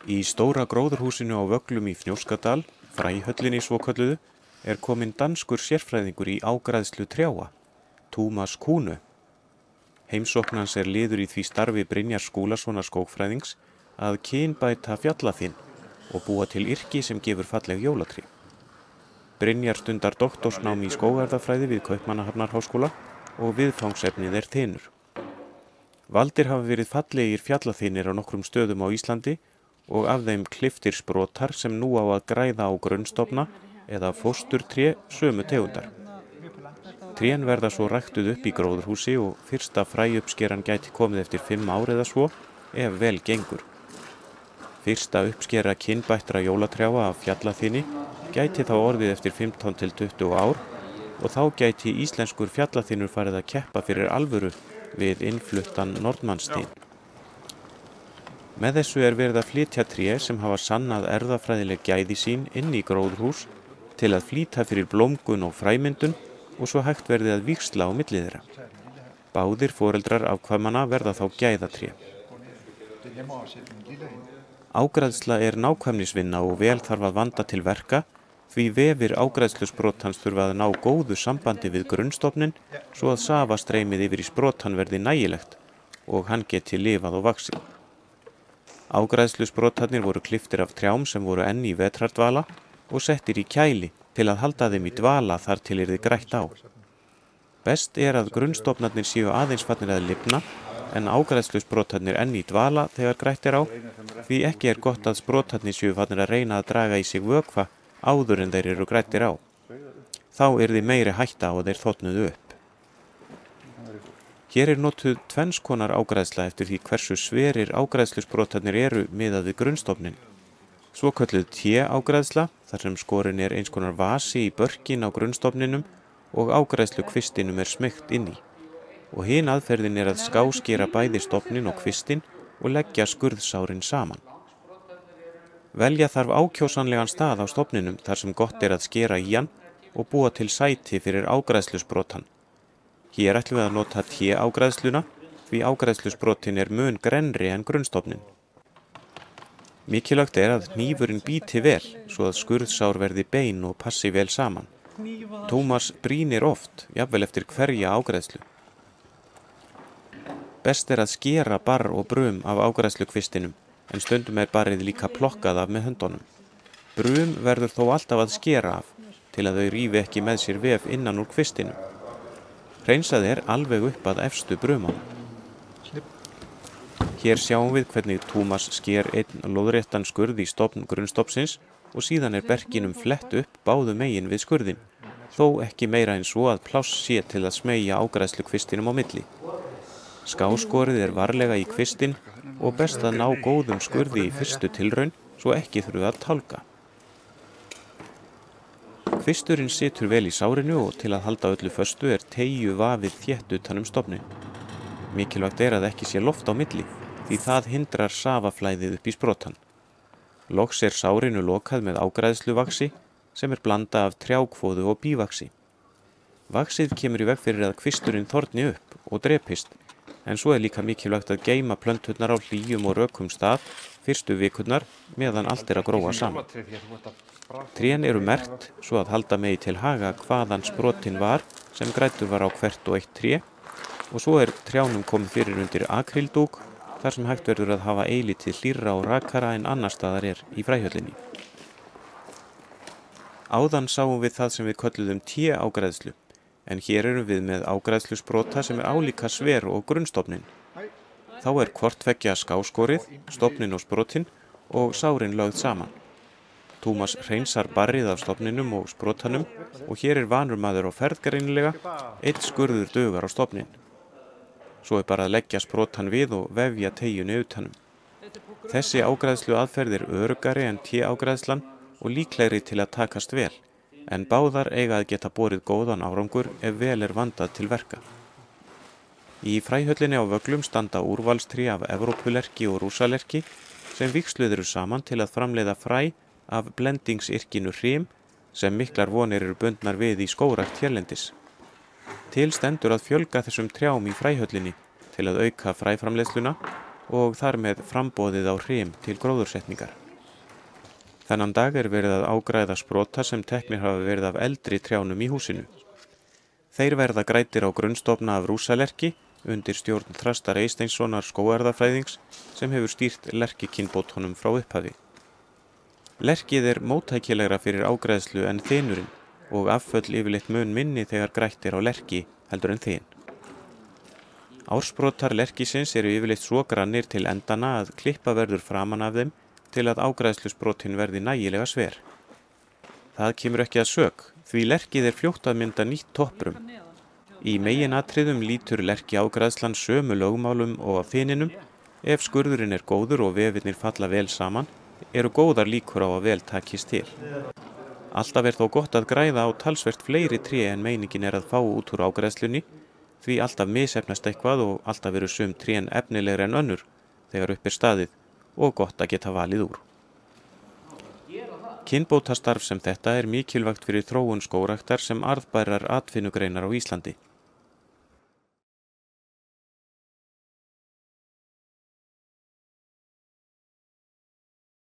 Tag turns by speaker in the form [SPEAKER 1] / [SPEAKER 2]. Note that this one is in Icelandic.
[SPEAKER 1] Í stóra gróðurhúsinu á Vöglum í Fnjóskadal, Fræhöllinni svokölluðu, er kominn danskur sérfræðingur í ágræðslu trjáa, Tómas Kuhne. Heimsókn hans er liður í því starfi Brynjars Skúlasonar skógfræðings að kynbæta fjallaþinn og búa til yrki sem gefur falleg jólatré. Brynjar stundar doktorsnám í skógarðafræði við Kaupmannahafnarháskóla og viðfangsefnið er þynur. Valdir hafa verið fallegir fjallaþynnir á nokkrum stöðum á Íslandi og af þeim klipptir sprotar sem nú á að græða á grunnstofna eða fósturtré sömu tegundar. Trén verða svo ræktuð upp í gróðurhúsi og fyrsta fræuppskeran gæti komið eftir 5 ár eða svo, ef vel gengur. Fyrsta uppskera kynbættra jólatrjáa af fjallaþynni gæti þá orðið eftir 15 til 20 ár og þá gæti íslenskur fjallaþynnur farið að keppa fyrir alvöru við innfluttan Nordmannsþinn. Með þessu er verið að flytja tré sem hafa sannað erfðafræðileg gæði sín inn í gróðurhús til að flýta fyrir blómgun og fræmyndun og svo hægt verði að víxla á milli þeirra. Báðir foreldrar afkvæmanna verða þá gæðatré. Ágræðsla er nákvæmnisvinna og vel þarf að vanda til verka því vefir ágræðslusprotans þurfa að ná góðu sambandi við grunnstofnin svo að safastreymið yfir í sprotan verði nægilegt og hann geti lifað og vaxið. Ágræðslusprotarnir voru klipptir af trjám sem voru enn í vetrardvala og settir í kæli til að halda þeim í dvala þar til yrði grætt á. Best er að grunnstofnarnir séu aðeins farnir að lifna en ágræðslusprotarnir enn í dvala þegar grætt er á, því ekki er gott að sprotarnir séu farnir að reyna að draga í sig vökva áður en þeir eru grættir á. Þá yrði meiri hætta á að þeir þotnuðu upp. Hér er notuð tvenns konar ágræðsla eftir því hversu sverir ágræðslusprotarnir eru miðað við grunnstofnin. Svokölluð T-ágræðsla, þar sem skorinn er eins konar vasi í börkin á grunnstofninum og ágræðslukvistinum er smeygt inn í. Og hin aðferðin er að skáskera bæði stofnin og kvistin og leggja skurðsárin saman. Velja þarf ákjósanlegan stað á stofninum þar sem gott er að skera í hann og búa til sæti fyrir ágræðslusprotan. Hér ætlum við að nota T-ágræðsluna því ágræðslusprotin er mun grennri en grunnstofnin. Mikilvægt er að hnífurinn bíti vel svo að skurðsár verði bein og passi vel saman. Tómas brýnir oft, jafnvel eftir hverja ágræðslu. Best er að skera barr og brum af ágræðslukvistinum en stundum er barrið líka plokkað af með höndunum. Brum verður þó alltaf að skera af til að þau rífi ekki með sér vef innan úr kvistinum. Hreinsað er alveg upp að efstu brumanum. Hér sjáum við hvernig Tómas sker einn lóðréttan skurð í stofn grunnstofnsins og síðan er berkinum flett upp báðum megin við skurðin, þó ekki meira en svo að pláss sé til að smeygja ágræðslukvistinum á milli. Skáskorið er varlega í kvistin og best að ná góðum skurði í fyrstu tilraun svo ekki þurfi að tálka. Kvisturinn situr vel í sárinu og til að halda öllu föstu er teygju vafið þétt utan stofnin. Mikilvægt er að ekki sé loft á milli, því það hindrar safaflæðið upp í sprotan. Loks er sárinu lokað með ágræðsluvaxi sem er blanda af trjákvoðu og bívaxi. Vaxið kemur í veg fyrir að kvisturinn þorni upp og drepist, en svo er líka mikilvægt að geyma plönturnar á hlýjum og rökum stað fyrstu vikurnar meðan allt er að gróa saman. Trén eru merkt svo að halda megi til haga hvaðan sprotin var sem græddur var á hvert og eitt tré og svo er trjánum komið fyrir undir akrildúk þar sem hægt verður að hafa eilítið hlýrra og rakara en annar staðar er í Fræhöllinni. Áðan sáum við það sem við kölluðum T-ágræðslu en hér erum við með ágræðslusprota sem er álíka sver og grunnstofnin. Þá er hvort tveggja skáskorið, stofnin og sprotin og sárin lögð saman. Tómas hreinsar barrið af stofninum og sprotanum og hér er vanur maður á ferð greinilega, einn skurður dugar á stofnin. Svo er bara að leggja sprotan við og vefja teyjunni utanum. Þessi ágræðslu aðferð er öruggari en T-ágræðslan og líklegri til að takast vel, en báðar eiga að geta borið góðan árangur ef vel er vandað til verka. Í Fræhöllinni á Vöglum standa úrvalstré af Evrópulerki og rússalerki sem víxluð eru saman til að framleiða fræ af blendingsyrkinu hrím sem miklar vonir eru bundnar við í skógrækt hérlendis. Til stendur að fjölga þessum trjám í Fræhöllinni til að auka fræframleiðsluna og þar með framboðið á hrim til gróðursetningar. Þennan dag er verið að ágræða sprota sem teknir hafa verið af eldri trjánum í húsinu. Þeir verða græddir á grunnstofna af rúsalerki undir stjórn Þrastar Eysteinssonar skógarðafræðings sem hefur stýrt lerkikynbótunum frá upphafi. Lerkið er móttækilegra fyrir ágræðslu en þynurinn og afföll yfirleitt mun minni þegar grætt er á lerki heldur en þyn. Ársprotar lerkisins eru yfirleitt svo grannir til endana að klippa verður framan af þeim til að ágræðslusprotin verði nægilega sver. Það kemur ekki að sök, því lerkið er fljótt að mynda nýtt topprum. Í meginatriðum lítur lerki ágræðslan sömu lögmálum og af þyninum. Ef skurðurinn er góður og vefirnir falla vel saman, eru góðar líkur á að vel takist til. Alltaf er þó gott að græða á talsvert fleiri tré en meiningin er að fá út úr ágræðslunni, því alltaf misheppnast eitthvað og alltaf eru sum trén efnilegri en önnur þegar upp er staðið og gott að geta valið úr. Kynbótastarf sem þetta er mikilvægt fyrir þróun skógræktar sem arðbærar atvinnugreinar á Íslandi.